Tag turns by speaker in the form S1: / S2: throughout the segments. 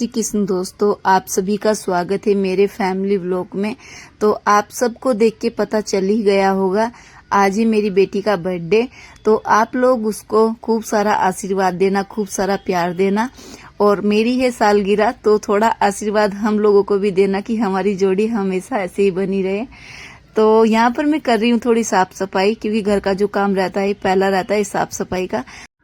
S1: श्री कृष्ण दोस्तों, आप सभी का स्वागत है मेरे फैमिली व्लॉग में। तो आप सबको देख के पता चल ही गया होगा, आज ही मेरी बेटी का बर्थडे। तो आप लोग उसको खूब सारा आशीर्वाद देना, खूब सारा प्यार देना। और मेरी है सालगिरह, तो थोड़ा आशीर्वाद हम लोगों को भी देना कि हमारी जोड़ी हमेशा ऐसे ही बनी रहे। तो यहाँ पर मैं कर रही हूँ थोड़ी साफ सफाई, क्योंकि घर का जो काम रहता है पहला रहता है साफ सफाई का।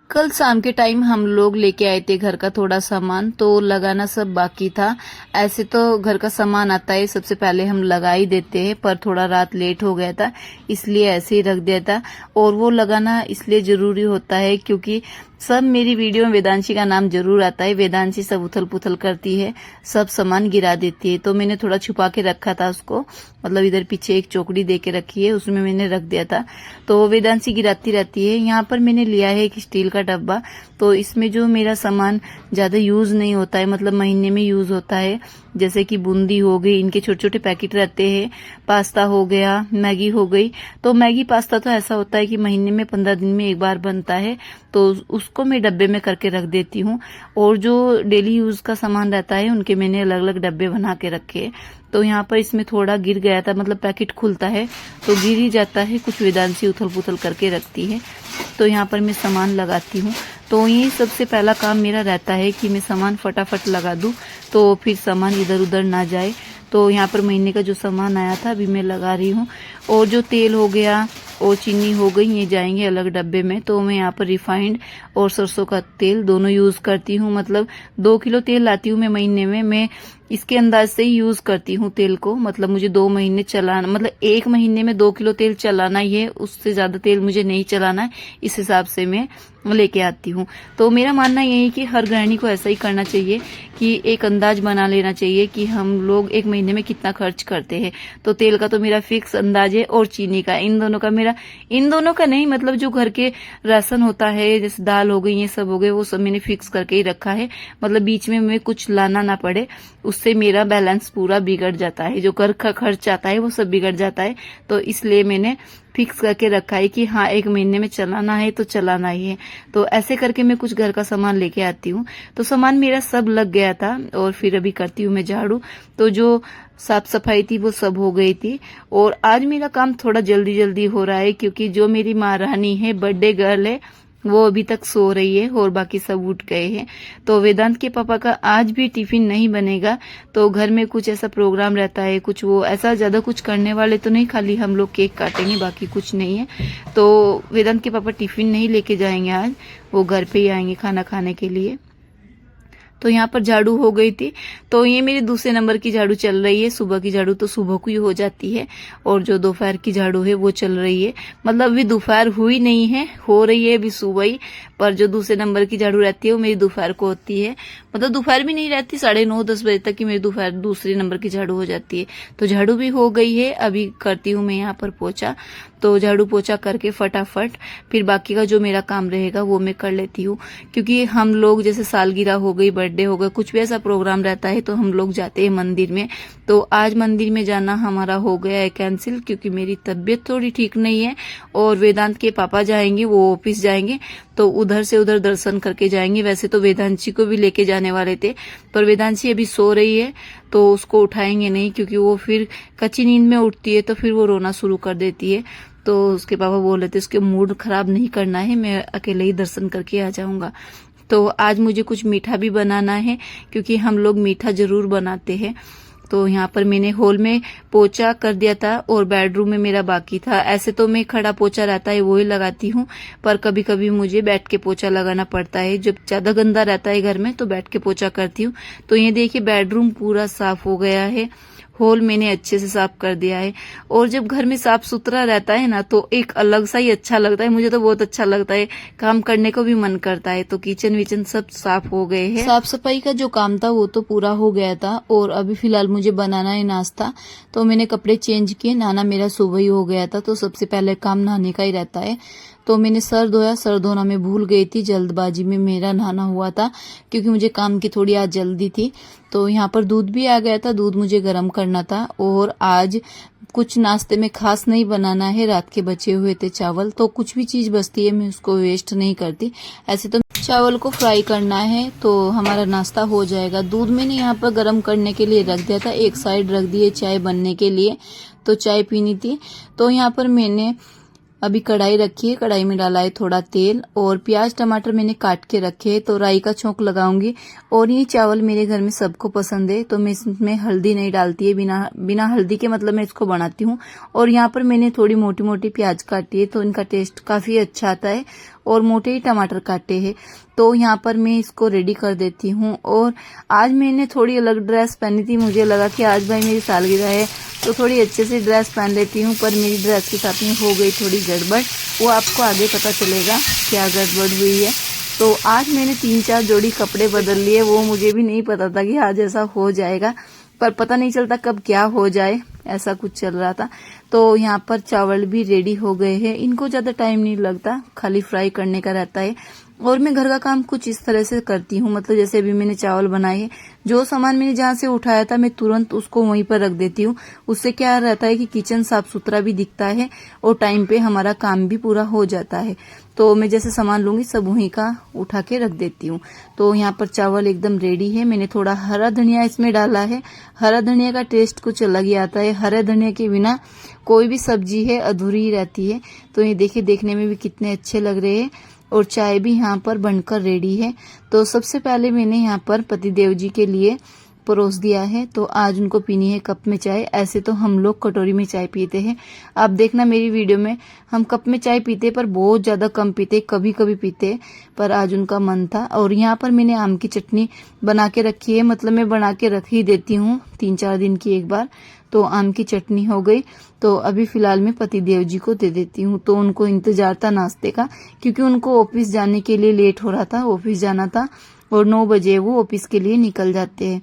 S1: कल शाम के टाइम हम लोग लेके आए थे घर का थोड़ा सामान, तो लगाना सब बाकी था। ऐसे तो घर का सामान आता है सबसे पहले हम लगा ही देते हैं, पर थोड़ा रात लेट हो गया था इसलिए ऐसे ही रख दिया था। और वो लगाना इसलिए जरूरी होता है क्योंकि सब मेरी वीडियो में वेदांशी का नाम जरूर आता है। वेदांशी सब उथल पुथल करती है, सब सामान गिरा देती है। तो मैंने थोड़ा छुपा के रखा था उसको, मतलब इधर पीछे एक चौकड़ी दे के रखी है, उसमें मैंने रख दिया था। तो वेदांशी गिराती रहती है। यहाँ पर मैंने लिया है एक स्टील का डब्बा, तो इसमें जो मेरा सामान ज्यादा यूज नहीं होता है, मतलब महीने में यूज होता है, जैसे कि बूंदी हो गई, इनके छोटे छोटे पैकेट रहते हैं, पास्ता हो गया, मैगी हो गई। तो मैगी पास्ता तो ऐसा होता है कि महीने में 15 दिन में एक बार बनता है, तो उसको मैं डब्बे में करके रख देती हूँ। और जो डेली यूज का सामान रहता है उनके मैंने अलग अलग डब्बे बना के रखे। तो यहाँ पर इसमें थोड़ा गिर गया था, मतलब पैकेट खुलता है तो गिर ही जाता है, कुछ वेदांशी उथल पुथल करके रखती है। तो यहाँ पर मैं सामान लगाती हूँ। तो ये सबसे पहला काम मेरा रहता है कि मैं सामान फटाफट लगा दूं, तो फिर सामान इधर उधर ना जाए। तो यहाँ पर महीने का जो सामान आया था अभी मैं लगा रही हूँ। और जो तेल हो गया और चीनी हो गई, ये जाएंगे अलग डब्बे में। तो मैं यहाँ पर रिफाइंड और सरसों का तेल दोनों यूज करती हूँ, मतलब 2 किलो तेल लाती हूँ मैं महीने में। मैं इसके अंदाज से ही यूज करती हूँ तेल को, मतलब मुझे 2 महीने चलाना, मतलब 1 महीने में 2 किलो तेल चलाना ही है, उससे ज्यादा तेल मुझे नहीं चलाना है। इस हिसाब से मैं लेके आती हूँ। तो मेरा मानना यही है कि हर गृहिणी को ऐसा ही करना चाहिए कि एक अंदाज बना लेना चाहिए कि हम लोग 1 महीने में कितना खर्च करते हैं। तो तेल का तो मेरा फिक्स अंदाज है, और चीनी का, इन दोनों का नहीं, मतलब जो घर के राशन होता है जैसे दाल हो गई, ये सब हो गए, वो सब मैंने फिक्स करके ही रखा है। मतलब बीच में मैं कुछ लाना ना पड़े, उससे मेरा बैलेंस पूरा बिगड़ जाता है, जो घर का खर्च आता है वो सब बिगड़ जाता है। तो इसलिए मैंने फिक्स करके रखा है कि हाँ 1 महीने में चलाना है तो चलाना ही है। तो ऐसे करके मैं कुछ घर का सामान लेके आती हूँ। तो सामान मेरा सब लग गया था, और फिर अभी करती हूँ मैं झाड़ू। तो जो साफ सफाई थी वो सब हो गई थी। और आज मेरा काम थोड़ा जल्दी जल्दी हो रहा है, क्योंकि जो मेरी महारानी है, बर्थडे गर्ल है, वो अभी तक सो रही है और बाकी सब उठ गए हैं। तो वेदांत के पापा का आज भी टिफिन नहीं बनेगा। तो घर में कुछ ऐसा प्रोग्राम रहता है, कुछ वो ऐसा ज्यादा कुछ करने वाले तो नहीं, खाली हम लोग केक काटेंगे, बाकी कुछ नहीं है। तो वेदांत के पापा टिफिन नहीं लेके जाएंगे आज, वो घर पे ही आएंगे खाना खाने के लिए। तो यहाँ पर झाड़ू हो गई थी। तो ये मेरी दूसरे नंबर की झाड़ू चल रही है। सुबह की झाड़ू तो सुबह को ही हो जाती है, और जो दोपहर की झाड़ू है वो चल रही है। मतलब अभी दोपहर हुई नहीं है, हो रही है अभी सुबह ही, पर जो दूसरे नंबर की झाड़ू रहती है वो मेरी दोपहर को होती है। मतलब दोपहर भी नहीं रहती, 9:30-10 बजे तक की मेरी दोपहर दूसरे नंबर की झाड़ू हो जाती है। तो झाड़ू भी हो गई है, अभी करती हूँ मैं यहाँ पर पोछा। तो झाड़ू पोछा करके फटाफट फिर बाकी का जो मेरा काम रहेगा वो मैं कर लेती हूँ। क्योंकि हम लोग जैसे सालगिरह हो गई, बर्थडे हो गया, कुछ भी ऐसा प्रोग्राम रहता है तो हम लोग जाते हैं मंदिर में। तो आज मंदिर में जाना हमारा हो गया है कैंसिल, क्योंकि मेरी तबीयत थोड़ी ठीक नहीं है। और वेदांत के पापा जाएंगे, वो ऑफिस जाएंगे, तो उधर से उधर दर्शन करके जाएंगे। वैसे तो वेदांशी को भी लेके जाने वाले थे, पर वेदांशी अभी सो रही है तो उसको उठाएंगे नहीं, क्योंकि वो फिर कच्ची नींद में उठती है तो फिर वो रोना शुरू कर देती है। तो उसके पापा बोल रहे थे उसके मूड खराब नहीं करना है, मैं अकेले ही दर्शन करके आ जाऊंगा। तो आज मुझे कुछ मीठा भी बनाना है, क्योंकि हम लोग मीठा जरूर बनाते हैं। तो यहाँ पर मैंने हॉल में पोछा कर दिया था, और बेडरूम में मेरा बाकी था। ऐसे तो मैं खड़ा पोछा रहता है वो ही लगाती हूँ, पर कभी कभी मुझे बैठ के पोछा लगाना पड़ता है। जब ज्यादा गंदा रहता है घर में तो बैठ के पोछा करती हूँ। तो ये देखिए बेडरूम पूरा साफ हो गया है, हॉल मैंने अच्छे से साफ कर दिया है। और जब घर में साफ सुथरा रहता है ना, तो एक अलग सा ही अच्छा लगता है। मुझे तो बहुत अच्छा लगता है, काम करने को भी मन करता है। तो किचन विचन सब साफ हो गए हैं। साफ सफाई का जो काम था वो तो पूरा हो गया था, और अभी फिलहाल मुझे बनाना है नाश्ता। तो मैंने कपड़े चेंज किए, नहाना मेरा सुबह ही हो गया था, तो सबसे पहले काम नहाने का ही रहता है। तो मैंने सर धोया, सर धोना मैं भूल गई थी, जल्दबाजी में मेरा नहाना हुआ था, क्योंकि मुझे काम की थोड़ी आज जल्दी थी। तो यहाँ पर दूध भी आ गया था, दूध मुझे गर्म करना था। और आज कुछ नाश्ते में खास नहीं बनाना है, रात के बचे हुए थे चावल, तो कुछ भी चीज बचती है मैं उसको वेस्ट नहीं करती। ऐसे तो चावल को फ्राई करना है तो हमारा नाश्ता हो जाएगा। दूध मैंने यहाँ पर गर्म करने के लिए रख दिया था, एक साइड रख दिए चाय बनने के लिए, तो चाय पीनी थी। तो यहाँ पर मैंने अभी कढ़ाई रखी है, कढ़ाई में डाला है थोड़ा तेल और प्याज टमाटर मैंने काट के रखे है, तो राई का छौंक लगाऊंगी। और ये चावल मेरे घर में सबको पसंद है, तो मैं इसमें हल्दी नहीं डालती है, बिना हल्दी के मतलब मैं इसको बनाती हूँ। और यहाँ पर मैंने थोड़ी मोटी मोटी प्याज काटी है, तो इनका टेस्ट काफी अच्छा आता है। और मोटे ही टमाटर काटे हैं, तो यहाँ पर मैं इसको रेडी कर देती हूँ। और आज मैंने थोड़ी अलग ड्रेस पहनी थी, मुझे लगा कि आज भाई मेरी सालगिरह है तो थोड़ी अच्छे से ड्रेस पहन लेती हूँ, पर मेरी ड्रेस के साथ में हो गई थोड़ी गड़बड़। वो आपको आगे पता चलेगा क्या गड़बड़ हुई है। तो आज मैंने 3-4 जोड़ी कपड़े बदल लिए, वो मुझे भी नहीं पता था कि आज ऐसा हो जाएगा, पर पता नहीं चलता कब क्या हो जाए, ऐसा कुछ चल रहा था। तो यहाँ पर चावल भी रेडी हो गए हैं, इनको ज्यादा टाइम नहीं लगता, खाली फ्राई करने का रहता है। और मैं घर का काम कुछ इस तरह से करती हूँ, मतलब जैसे अभी मैंने चावल बनाए हैं, जो सामान मैंने जहाँ से उठाया था मैं तुरंत उसको वहीं पर रख देती हूँ। उससे क्या रहता है कि किचन साफ सुथरा भी दिखता है और टाइम पे हमारा काम भी पूरा हो जाता है। तो मैं जैसे सामान लूंगी सब वहीं का उठा के रख देती हूँ। तो यहाँ पर चावल एकदम रेडी है। मैंने थोड़ा हरा धनिया इसमें डाला है, हरा धनिया का टेस्ट कुछ अलग ही आता है, हरे धनिया के बिना कोई भी सब्जी है अधूरी ही रहती है। तो ये देखिए देखने में भी कितने अच्छे लग रहे हैं। और चाय भी यहाँ पर बनकर रेडी है। तो सबसे पहले मैंने यहाँ पर पतिदेव जी के लिए परोस दिया है, तो आज उनको पीनी है कप में चाय। ऐसे तो हम लोग कटोरी में चाय पीते हैं, आप देखना मेरी वीडियो में हम कप में चाय पीते पर बहुत ज्यादा कम पीते, कभी कभी पीते, पर आज उनका मन था। और यहाँ पर मैंने आम की चटनी बना के रखी है, मतलब मैं बना के रख ही देती हूँ 3-4 दिन की एक बार। तो आम की चटनी हो गई, तो अभी फिलहाल मैं पतिदेव जी को दे देती हूँ। तो उनको इंतजार था नाश्ते का, क्योंकि उनको ऑफिस जाने के लिए लेट हो रहा था, ऑफिस जाना था और 9 बजे वो ऑफिस के लिए निकल जाते हैं।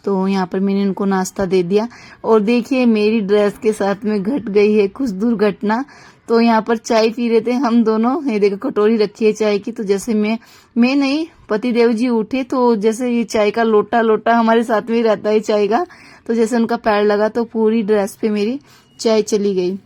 S1: तो यहाँ पर मैंने उनको नाश्ता दे दिया। और देखिए मेरी ड्रेस के साथ में घट गई है कुछ दुर्घटना। तो यहाँ पर चाय पी रहे थे हम दोनों, ये देखो कटोरी रखी है चाय की, तो जैसे मैं नहीं पतिदेव जी उठे, तो जैसे ये चाय का लोटा हमारे साथ में ही रहता है चाय का, तो जैसे उनका पैर लगा तो पूरी ड्रेस पे मेरी चाय चली गई।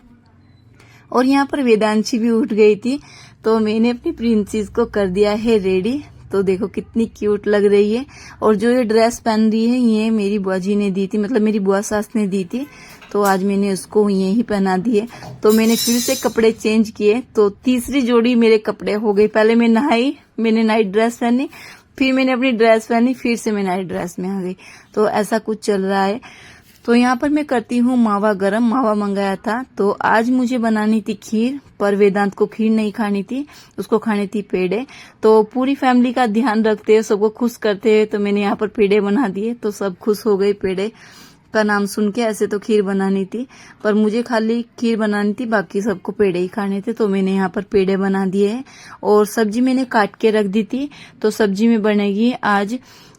S1: और यहाँ पर वेदांशी भी उठ गई थी, तो मैंने अपनी प्रिंसेस को कर दिया है रेडी। तो देखो कितनी क्यूट लग रही है। और जो ये ड्रेस पहन रही है ये मेरी बुआ जी ने दी थी, मतलब मेरी बुआ सास ने दी थी, तो आज मैंने उसको यही पहना दिए। तो मैंने फिर से कपड़े चेंज किए, तो तीसरी जोड़ी मेरे कपड़े हो गई। पहले मैं नहाई, मैंने नाइट ड्रेस पहनी, फिर मैंने अपनी ड्रेस पहनी, फिर से मैं नाइट ड्रेस में आ गई। तो ऐसा कुछ चल रहा है। तो यहाँ पर मैं करती हूँ मावा गरम, मावा मंगाया था। तो आज मुझे बनानी थी खीर, पर वेदांत को खीर नहीं खानी थी, उसको खानी थी पेड़े। तो पूरी फैमिली का ध्यान रखते हैं, सबको खुश करते हैं, तो मैंने यहाँ पर पेड़े बना दिए, तो सब खुश हो गए पेड़े का नाम सुन के। ऐसे तो खीर बनानी थी, पर मुझे खाली खीर बनानी थी, बाकी सबको पेड़े ही खाने थे, तो मैंने यहाँ पर पेड़े बना दिए हैं। और सब्जी मैंने काट के रख दी थी, तो सब्जी में बनेगी आज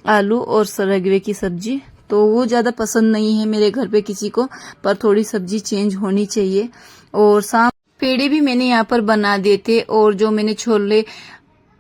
S1: आलू और सरगवे की सब्जी। तो वो ज्यादा पसंद नहीं है मेरे घर पे किसी को, पर थोड़ी सब्जी चेंज होनी चाहिए। और शाम पेड़े भी मैंने यहाँ पर बना दिए थे, और जो मैंने छोले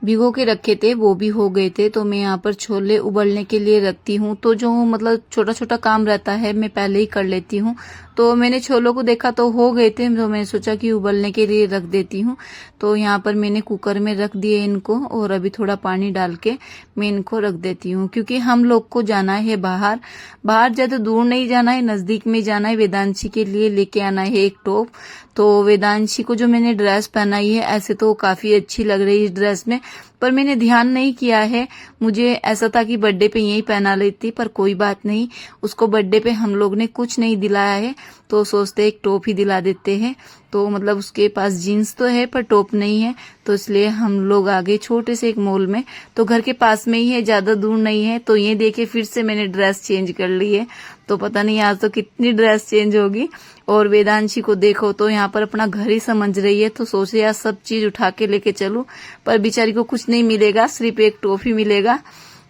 S1: भिगो के रखे थे वो भी हो गए थे। तो मैं यहाँ पर छोले उबलने के लिए रखती हूँ, तो जो मतलब छोटा छोटा काम रहता है मैं पहले ही कर लेती हूँ। तो मैंने छोलों को देखा तो हो गए थे, तो मैंने सोचा कि उबलने के लिए रख देती हूँ। तो यहाँ पर मैंने कुकर में रख दिए इनको, और अभी थोड़ा पानी डाल के मैं इनको रख देती हूँ, क्योंकि हम लोग को जाना है बाहर ज्यादा दूर नहीं जाना है, नजदीक में जाना है। वेदांशी के लिए लेके आना है एक टॉप। तो वेदांशी को जो मैंने ड्रेस पहनाई है, ऐसे तो काफी अच्छी लग रही है इस ड्रेस में, पर मैंने ध्यान नहीं किया है। मुझे ऐसा था कि बर्थडे पे यही पहना लेती, पर कोई बात नहीं, उसको बर्थडे पे हम लोग ने कुछ नहीं दिलाया है, तो सोचते एक टॉप ही दिला देते हैं। तो मतलब उसके पास जीन्स तो है पर टॉप नहीं है, तो इसलिए हम लोग आ गए छोटे से एक मॉल में, तो घर के पास में ही है, ज्यादा दूर नहीं है। तो ये देखे फिर से मैंने ड्रेस चेंज कर ली है, तो पता नहीं आज तो कितनी ड्रेस चेंज होगी। और वेदांशी को देखो तो यहाँ पर अपना घर ही समझ रही है, तो सोचे यार सब चीज उठा के लेके चलूं, पर बेचारी को कुछ नहीं मिलेगा, सिर्फ एक टॉप ही मिलेगा।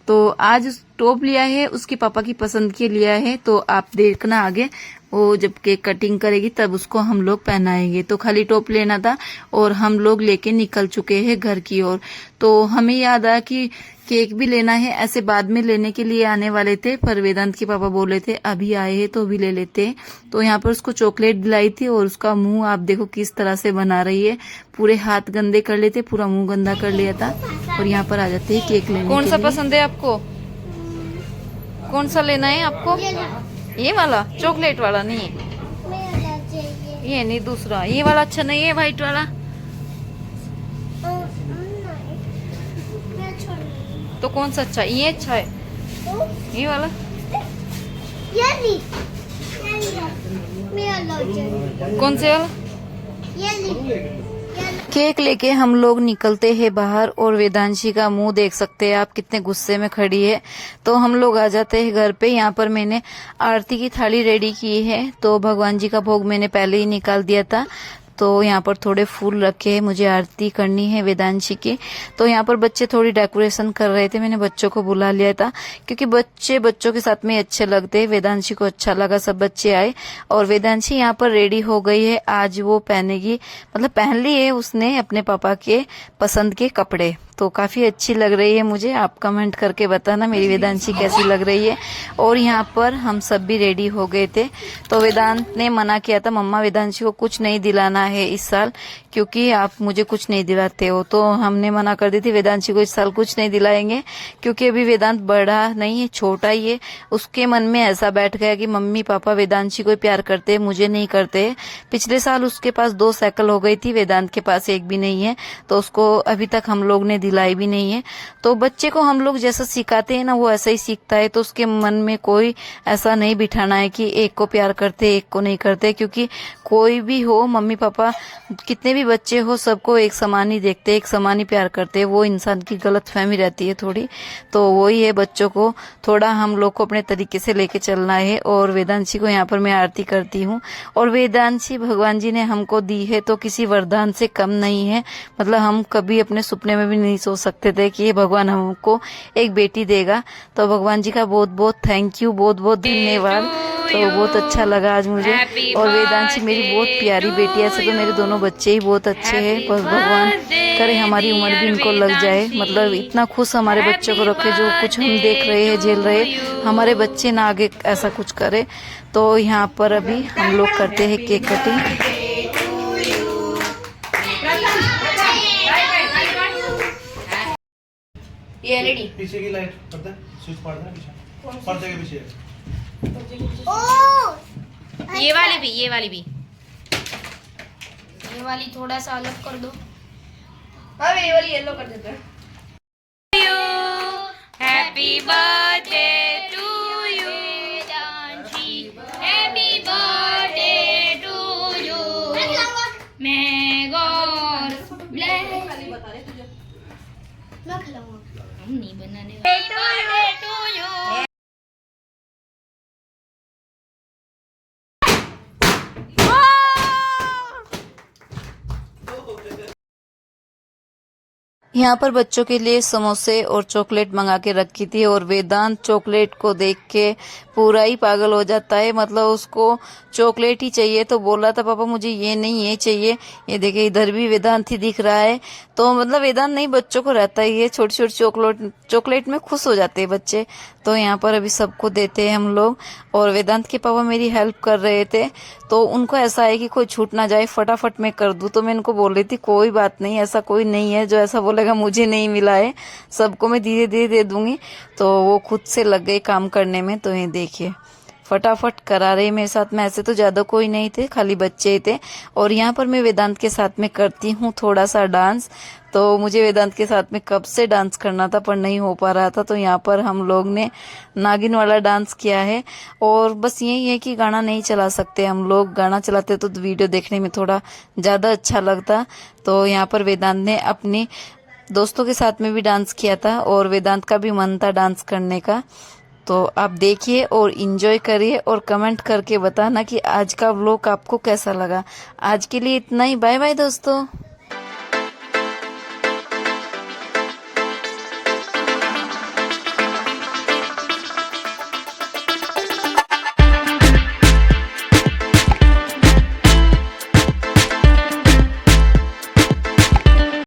S1: तो आज टॉप लिया है, उसके पापा की पसंद के लिया है, तो आप देखना आगे वो जब केक कटिंग करेगी तब उसको हम लोग पहनाएंगे। तो खाली टॉप लेना था और हम लोग लेके निकल चुके हैं घर की ओर। तो हमें याद आया कि केक भी लेना है, ऐसे बाद में लेने के लिए आने वाले थे, पर वेदांत के पापा बोले थे अभी आए हैं तो अभी ले लेते हैं। तो यहाँ पर उसको चॉकलेट दिलाई थी और उसका मुंह आप देखो किस तरह से बना रही है, पूरे हाथ गंदे कर लेते, पूरा मुंह गंदा कर लिया था। और यहाँ पर आ जाते हैं केक लेने। कौन सा पसंद है आपको? कौन सा लेना है आपको? ये वाला चॉकलेट वाला नहीं है, ये नहीं, दूसरा ये वाला अच्छा नहीं है, व्हाइट वाला। तो कौन सा अच्छा? ये अच्छा है, ये वाला। कौन से वाला? केक लेके हम लोग निकलते हैं बाहर और वेदांशी का मुंह देख सकते हैं आप, कितने गुस्से में खड़ी है। तो हम लोग आ जाते हैं घर पे। यहाँ पर मैंने आरती की थाली रेडी की है, तो भगवान जी का भोग मैंने पहले ही निकाल दिया था। तो यहाँ पर थोड़े फूल रखे हैं, मुझे आरती करनी है वेदांशी की। तो यहाँ पर बच्चे थोड़ी डेकोरेशन कर रहे थे, मैंने बच्चों को बुला लिया था क्योंकि बच्चे बच्चों के साथ में अच्छे लगते हैं। वेदांशी को अच्छा लगा, सब बच्चे आए और वेदांशी यहाँ पर रेडी हो गई है। आज वो पहनेगी, मतलब पहन ली है उसने अपने पापा के पसंद के कपड़े, तो काफी अच्छी लग रही है मुझे। आप कमेंट करके बताना मेरी वेदांशी कैसी लग रही है। और यहाँ पर हम सब भी रेडी हो गए थे। तो वेदांत ने मना किया था, मम्मा वेदांशी को कुछ नहीं दिलाना है इस साल, क्योंकि आप मुझे कुछ नहीं दिलाते हो। तो हमने मना कर दी थी, वेदांशी को इस साल कुछ नहीं दिलाएंगे क्योंकि अभी वेदांत बड़ा नहीं है, छोटा ही है। उसके मन में ऐसा बैठ गया कि मम्मी पापा वेदांशी को प्यार करते, मुझे नहीं करते। पिछले साल उसके पास 2 साइकिल हो गई थी, वेदांत के पास एक भी नहीं है, तो उसको अभी तक हम लोग ने दिलाई भी नहीं है। तो बच्चे को हम लोग जैसा सिखाते हैं ना, वो ऐसा ही सीखता है। तो उसके मन में कोई ऐसा नहीं बिठाना है कि एक को प्यार करते एक को नहीं करते, क्योंकि कोई भी हो, मम्मी पापा कितने भी बच्चे हो, सबको एक समान ही देखते, एक समान ही प्यार करते। वो इंसान की गलतफहमी रहती है थोड़ी, तो वही है, बच्चों को थोड़ा हम लोग को अपने तरीके से लेके चलना है। और वेदांशी को यहाँ पर मैं आरती करती हूँ। और वेदांशी भगवान जी ने हमको दी है तो किसी वरदान से कम नहीं है। मतलब हम कभी अपने सपने में भी नहीं सोच सकते थे कि ये भगवान हमको एक बेटी देगा। तो भगवान जी का बहुत बहुत थैंक यू, बहुत बहुत धन्यवाद। तो बहुत अच्छा लगा आज मुझे। और वेदांशी मेरी बहुत प्यारी बेटी है। ऐसे तो मेरे दोनों बच्चे ही बहुत अच्छे हैं, बस भगवान करे हमारी उम्र भी इनको लग जाए। मतलब इतना खुश हमारे बच्चों को रखे, जो कुछ हम देख रहे हैं, झेल रहे हैं, हमारे बच्चे ना आगे ऐसा कुछ करे। तो यहाँ पर अभी हम लोग करते हैं केक कटिंग। ये रेडी, पीछे की लाइट पड़ता है, स्विच पड़ रहा है पीछे, पर्दे के पीछे।
S2: ये वाली भी, ये वाली भी, ये वाली थोड़ा सा अलग कर दो।
S3: अरे ये वाली येलो कर देते हैं।
S2: Happy birthday to you Vedanshi, happy birthday to you, may God bless. मैं खिलाऊंगा, हम नहीं बनाने वाले। To you.
S1: यहाँ पर बच्चों के लिए समोसे और चॉकलेट मंगा के रखी थी। और वेदांत चॉकलेट को देख के पूरा ही पागल हो जाता है, मतलब उसको चॉकलेट ही चाहिए। तो बोला था पापा मुझे ये नहीं ये चाहिए। ये देखे इधर भी वेदांत ही दिख रहा है। तो मतलब वेदांत नहीं, बच्चों को रहता ही है, छोटी छोटी चॉकलेट में खुश हो जाते हैं बच्चे। तो यहाँ पर अभी सबको देते हैं हम लोग। और वेदांत के पापा मेरी हेल्प कर रहे थे, तो उनको ऐसा है कि कोई छूट ना जाए, फटाफट मैं कर दूं। तो मैं इनको बोल रही थी कोई बात नहीं, ऐसा कोई नहीं है जो ऐसा बोलेगा मुझे नहीं मिला है, सबको मैं धीरे धीरे दे दूंगी। तो वो खुद से लग गए काम करने में। तो ये देखिए फटाफट करा रहे मेरे साथ में। ऐसे तो ज्यादा कोई नहीं थे, खाली बच्चे थे। और यहाँ पर मैं वेदांत के साथ में करती हूँ थोड़ा सा डांस। तो मुझे वेदांत के साथ में कब से डांस करना था पर नहीं हो पा रहा था। तो यहाँ पर हम लोग ने नागिन वाला डांस किया है। और बस यही है कि गाना नहीं चला सकते हम लोग, गाना चलाते तो वीडियो देखने में थोड़ा ज्यादा अच्छा लगता। तो यहाँ पर वेदांत ने अपने दोस्तों के साथ में भी डांस किया था और वेदांत का भी मन था डांस करने का। तो आप देखिए और इंजॉय करिए और कमेंट करके बताना कि आज का व्लॉग आपको कैसा लगा। आज के लिए इतना ही, बाय बाय दोस्तों।